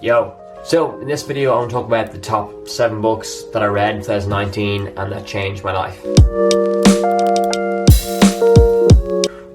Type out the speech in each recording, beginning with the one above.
Yo. So, in this video I want to talk about the top 7 books that I read in 2019 and that changed my life.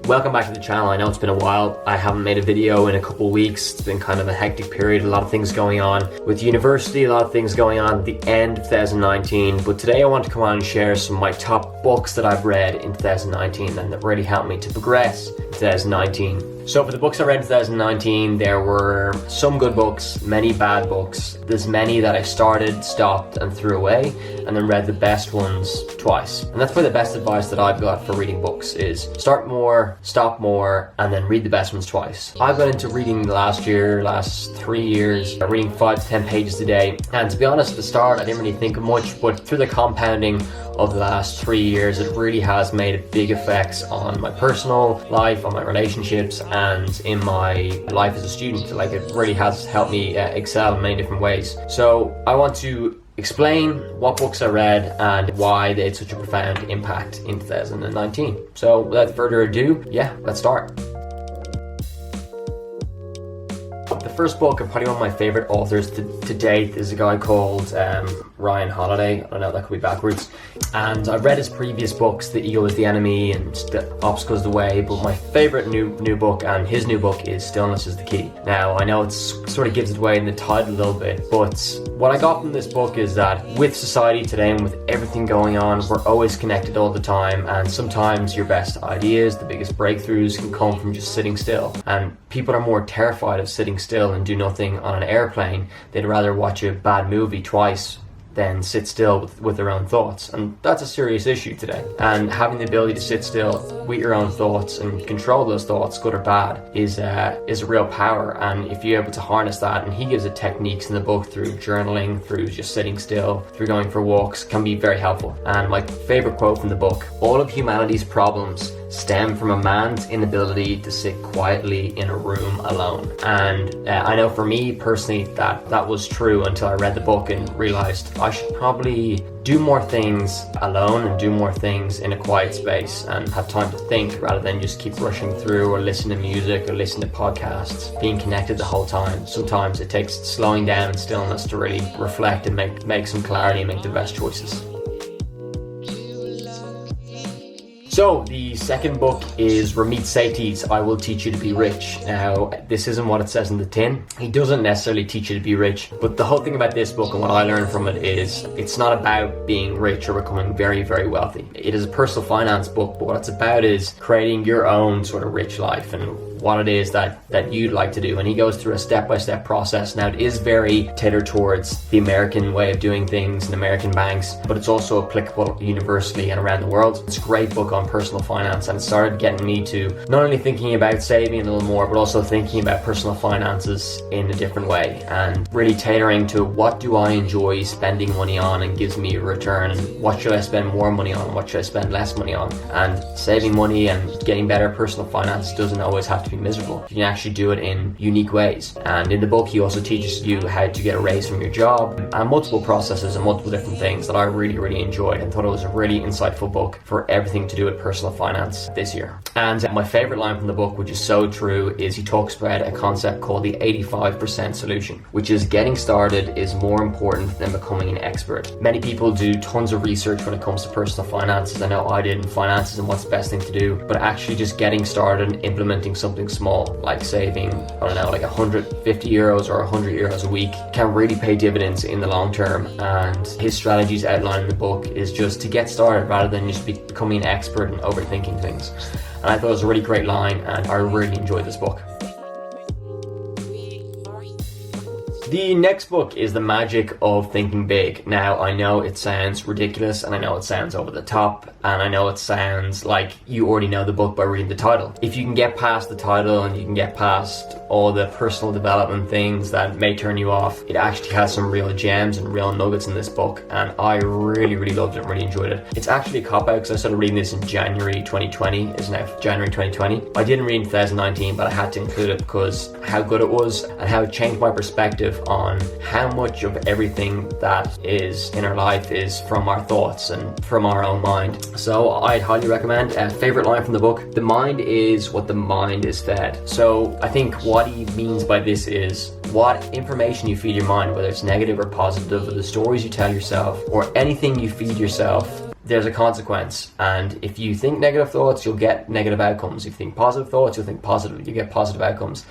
Welcome back to the channel. I know it's been a while. I haven't made a video in a couple of weeks. It's been kind of a hectic period, a lot of things going on with university, a lot of things going on at the end of 2019. But today I want to come on and share some of my top books that I've read in 2019 and that really helped me to progress in 2019. So for the books I read in 2019, there were some good books, many bad books. There's many that I started, stopped and threw away, and then read the best ones twice. And that's probably the best advice that I've got for reading books is start more, stop more, and then read the best ones twice. I've got into reading the last 3 years, reading 5 to 10 pages a day. And to be honest, at the start, I didn't really think of much, but through the compounding of the last 3 years, it really has made big effects on my personal life, on my relationships, and in my life as a student. Like, it really has helped me excel in many different ways. So I want to explain what books I read and why they had such a profound impact in 2019. So without further ado, let's start. The first book, and probably one of my favorite authors to date, is a guy called Ryan Holiday. I don't know, that could be backwards. And I've read his previous books, The Ego is the Enemy and The Obstacle is the Way, but my favorite new book, and his new book, is Stillness is the Key. Now, I know it sort of gives it away in the title a little bit, but what I got from this book is that with society today and with everything going on, we're always connected all the time, and sometimes your best ideas, the biggest breakthroughs can come from just sitting still. And people are more terrified of sitting still and do nothing on an airplane. They'd rather watch a bad movie twice than sit still with their own thoughts. And that's a serious issue today. And having the ability to sit still with your own thoughts and control those thoughts, good or bad, is a real power. And if you're able to harness that, and he gives it techniques in the book through journaling, through just sitting still, through going for walks, can be very helpful. And my favorite quote from the book: all of humanity's problems stem from a man's inability to sit quietly in a room alone. And I know for me personally that was true until I read the book and realized I should probably do more things alone and do more things in a quiet space and have time to think rather than just keep rushing through or listen to music or listen to podcasts, being connected the whole time. Sometimes it takes slowing down and stillness to really reflect and make some clarity and make the best choices. So the second book is Ramit Sethi's I Will Teach You to Be Rich. Now, this isn't what it says in the tin. He doesn't necessarily teach you to be rich, but the whole thing about this book and what I learned from it is it's not about being rich or becoming very, very wealthy. It is a personal finance book, but what it's about is creating your own sort of rich life and what it is that you'd like to do. And he goes through a step-by-step process. Now, it is very tailored towards the American way of doing things in American banks, but it's also applicable universally and around the world. It's a great book on personal finance, and it started getting me to not only thinking about saving a little more, but also thinking about personal finances in a different way and really tailoring to what do I enjoy spending money on and gives me a return, and what should I spend more money on, what should I spend less money on. And saving money and getting better personal finance doesn't always have to be miserable. You can actually do it in unique ways. And in the book, he also teaches you how to get a raise from your job and multiple processes and multiple different things that I really, really enjoyed and thought it was a really insightful book for everything to do with personal finance this year. And my favorite line from the book, which is so true, is he talks about a concept called the 85% solution, which is getting started is more important than becoming an expert. Many people do tons of research when it comes to personal finances. I know I did in finances and what's the best thing to do, but actually just getting started and implementing something small, like saving, I don't know, like 150 euros or 100 euros a week, can really pay dividends in the long term. And his strategies outlined in the book is just to get started rather than just becoming an expert and overthinking things. And I thought it was a really great line, and I really enjoyed this book. The next book is The Magic of Thinking Big. Now, I know it sounds ridiculous, and I know it sounds over the top, and I know it sounds like you already know the book by reading the title. If you can get past the title and you can get past all the personal development things that may turn you off, it actually has some real gems and real nuggets in this book, and I really, really loved it and really enjoyed it. It's actually a cop-out because I started reading this in January 2020. It's now January 2020. I didn't read in 2019, but I had to include it because how good it was and how it changed my perspective on how much of everything that is in our life is from our thoughts and from our own mind. So I'd highly recommend. Favorite line from the book: the mind is what the mind is fed. So I think what he means by this is what information you feed your mind, whether it's negative or positive, or the stories you tell yourself, or anything you feed yourself, there's a consequence. And if you think negative thoughts, you'll get negative outcomes. If you think positive thoughts, you'll think positive, you get positive outcomes.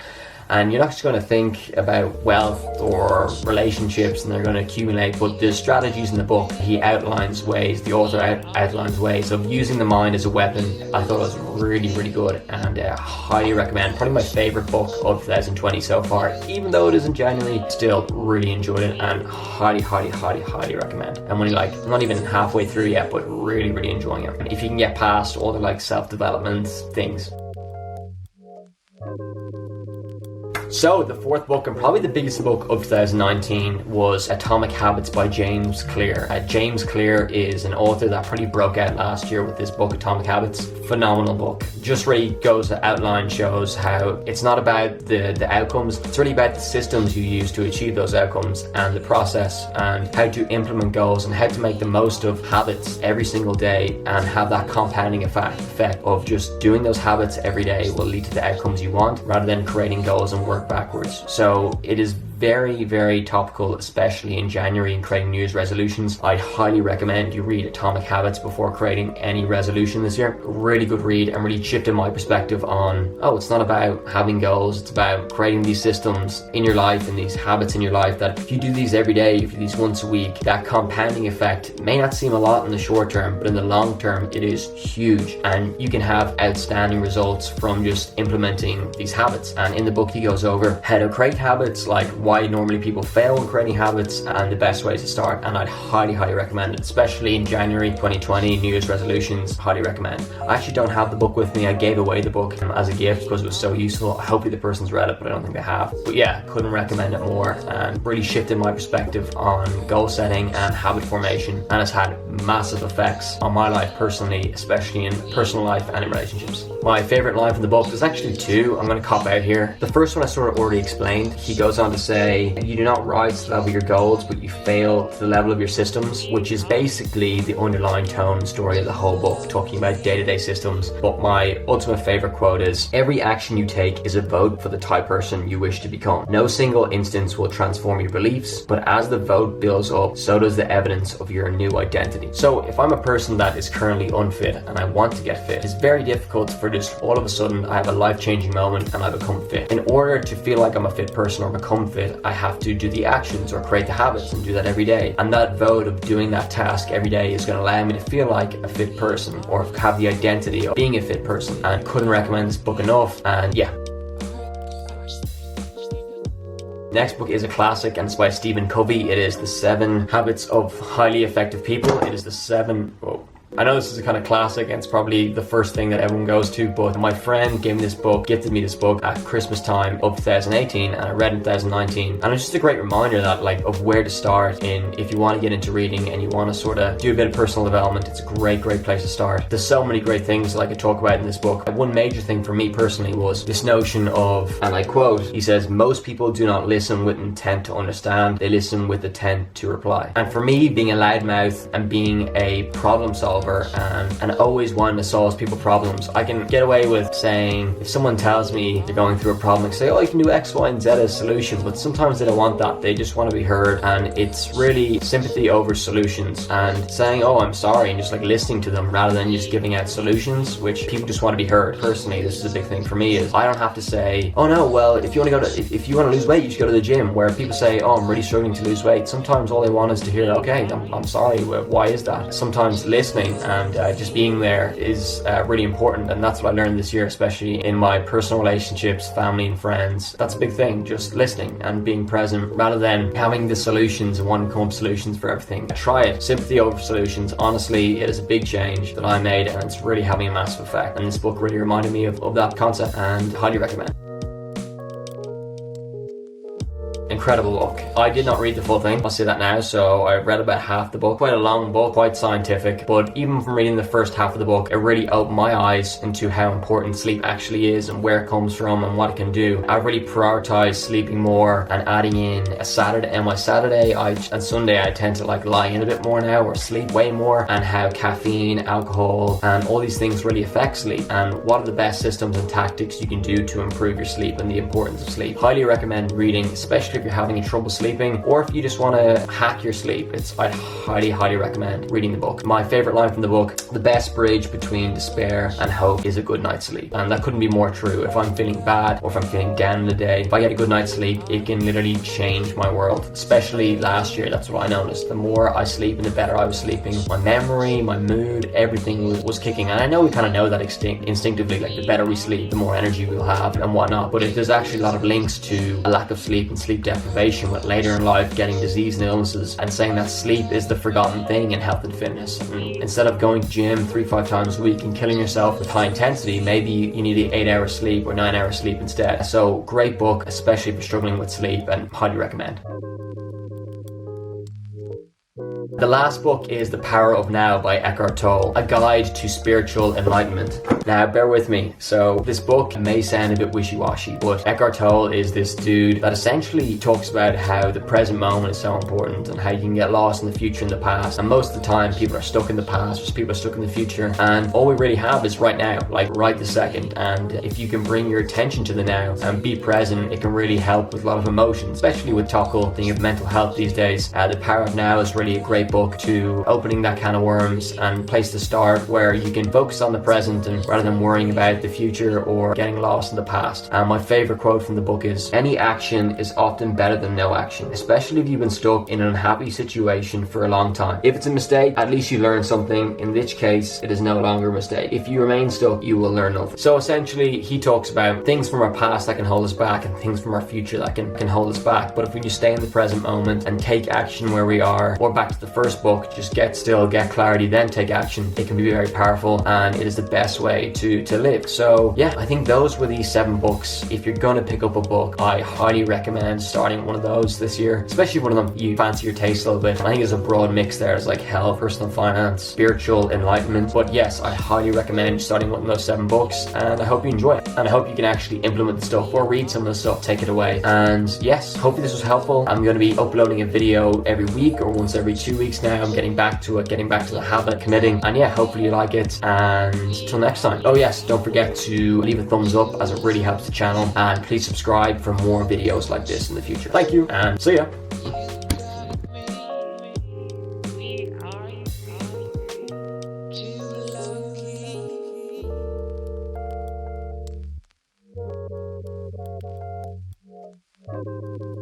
And you're not just going to think about wealth or relationships and they're going to accumulate, but there's strategies in the book. He outlines ways, the author outlines ways of using the mind as a weapon. I thought it was really, really good, and highly recommend. Probably my favorite book of 2020 so far. Even though it is in January, still really enjoyed it and highly, highly, highly, highly recommend. I'm only not even halfway through yet, but really, really enjoying it. If you can get past all the self-development things. So the fourth book, and probably the biggest book of 2019, was Atomic Habits by James Clear. James Clear is an author that pretty broke out last year with this book, Atomic Habits. Phenomenal book. Just really goes to outline, shows how it's not about the outcomes, it's really about the systems you use to achieve those outcomes and the process and how to implement goals and how to make the most of habits every single day and have that compounding effect of just doing those habits every day will lead to the outcomes you want rather than creating goals and work backwards. So it is very, very topical, especially in January and creating New Year's resolutions. I highly recommend you read Atomic Habits before creating any resolution this year. Really good read and really shifted my perspective on, it's not about having goals, it's about creating these systems in your life and these habits in your life that if you do these every day, if you do these once a week, that compounding effect may not seem a lot in the short term, but in the long term, it is huge and you can have outstanding results from just implementing these habits. And in the book, he goes over how to create habits, like why normally people fail in creating habits and the best ways to start, and I'd highly, highly recommend it, especially in January 2020, New Year's resolutions. Highly recommend. I actually don't have the book with me. I gave away the book as a gift because it was so useful. Hopefully the person's read it, but I don't think they have. But yeah, couldn't recommend it more, and really shifted my perspective on goal setting and habit formation, and has had massive effects on my life personally, especially in personal life and in relationships. My favorite line from the book, there's actually two. I'm going to cop out here. The first one I sort of already explained. He goes on to say, you do not rise to the level of your goals, but you fail to the level of your systems, which is basically the underlying tone and story of the whole book, talking about day-to-day systems. But my ultimate favorite quote is, every action you take is a vote for the type person you wish to become. No single instance will transform your beliefs, but as the vote builds up, so does the evidence of your new identity. So if I'm a person that is currently unfit and I want to get fit, it's very difficult for just all of a sudden I have a life-changing moment and I become fit. In order to feel like I'm a fit person or become fit, I have to do the actions or create the habits and do that every day. And that vote of doing that task every day is going to allow me to feel like a fit person or have the identity of being a fit person. And couldn't recommend this book enough. And yeah. Next book is a classic and it's by Stephen Covey. It is The 7 Habits of Highly Effective People. It is the 7... I know this is a kind of classic and it's probably the first thing that everyone goes to, but my friend gave me this book, gifted me this book at Christmas time of 2018, and I read it in 2019, and it's just a great reminder that of where to start in if you want to get into reading and you want to sort of do a bit of personal development. It's a great place to start. There's so many great things that I could talk about in this book. One major thing for me personally was this notion of, and I quote, he says, most people do not listen with intent to understand, they listen with intent to reply. And for me, being a loudmouth and being a problem solver and always wanting to solve people's problems, I can get away with saying, if someone tells me they're going through a problem, I can say, you can do X, Y, and Z as a solution, but sometimes they don't want that. They just want to be heard, and it's really sympathy over solutions and saying, I'm sorry, and just listening to them rather than just giving out solutions, which people just want to be heard. Personally, this is a big thing for me, is I don't have to say, if you want to lose weight, you should go to the gym, where people say, I'm really struggling to lose weight. Sometimes all they want is to hear, okay, I'm sorry, why is that? Sometimes listening and just being there is really important, and that's what I learned this year, especially in my personal relationships, family and friends. That's a big thing, just listening and being present rather than having the solutions and wanting to come up with solutions for everything. Try it. Sympathy over solutions. Honestly, it is a big change that I made and it's really having a massive effect, and this book really reminded me of that concept, and highly recommend. And incredible book. I did not read the full thing, I'll say that now, so I read about half the book. Quite a long book, quite scientific, but even from reading the first half of the book, it really opened my eyes into how important sleep actually is and where it comes from and what it can do. I've really prioritized sleeping more and adding in a Saturday, and my Saturday and Sunday I tend to like lie in a bit more now or sleep way more, and how caffeine, alcohol, and all these things really affect sleep, and what are the best systems and tactics you can do to improve your sleep and the importance of sleep. Highly recommend reading, especially if you're having trouble sleeping or if you just want to hack your sleep. I'd highly recommend reading the book. My favorite line from the book: the best bridge between despair and hope is a good night's sleep. And that couldn't be more true. If I'm feeling bad or if I'm feeling down in the day, if I get a good night's sleep, it can literally change my world. Especially last year, that's what I noticed. The more I sleep and the better I was sleeping, my memory, my mood, everything was kicking. And I know we kind of know that instinctively, like the better we sleep, the more energy we'll have and whatnot. But there's actually a lot of links to a lack of sleep and sleep deprivation with later in life getting disease and illnesses, and saying that sleep is the forgotten thing in health and fitness. And instead of going to gym 3-5 times a week and killing yourself with high intensity, maybe you need 8 hours sleep or 9 hours sleep instead. So great book, especially if you're struggling with sleep, and highly recommend. The last book is The Power of Now by Eckhart Tolle, a guide to spiritual enlightenment. Now, bear with me. So this book may sound a bit wishy-washy, but Eckhart Tolle is this dude that essentially talks about how the present moment is so important and how you can get lost in the future and the past. And most of the time, people are stuck in the past, or people are stuck in the future. And all we really have is right now, like right this second. And if you can bring your attention to the now and be present, it can really help with a lot of emotions, especially with topical thing of mental health these days. The Power of Now is really a great book to opening that can of worms and place to start where you can focus on the present and rather than worrying about the future or getting lost in the past. And my favorite quote from the book is, "Any action is often better than no action, especially if you've been stuck in an unhappy situation for a long time. If it's a mistake, at least you learn something, in which case it is no longer a mistake. If you remain stuck, you will learn nothing." So essentially he talks about things from our past that can hold us back and things from our future that can hold us back. But if we just stay in the present moment and take action where we are, or back to the first book, just get still, get clarity, then take action, it can be very powerful, and it is the best way to live. So yeah, I think those were the 7 books. If you're gonna pick up a book, I highly recommend starting one of those this year, especially if one of them you fancy your taste a little bit. I think there's a broad mix there. It's like health, personal finance, spiritual enlightenment. But yes, I highly recommend starting one of those 7 books, and I hope you enjoy it, and I hope you can actually implement the stuff or read some of the stuff, take it away. And yes, hopefully this was helpful. I'm going to be uploading a video every week or once every 2 weeks now. I'm getting back to it, getting back to the habit of committing. And yeah, hopefully you like it, and until next time. Oh yes, don't forget to leave a thumbs up as it really helps the channel, and please subscribe for more videos like this in the future. Thank you, and see ya.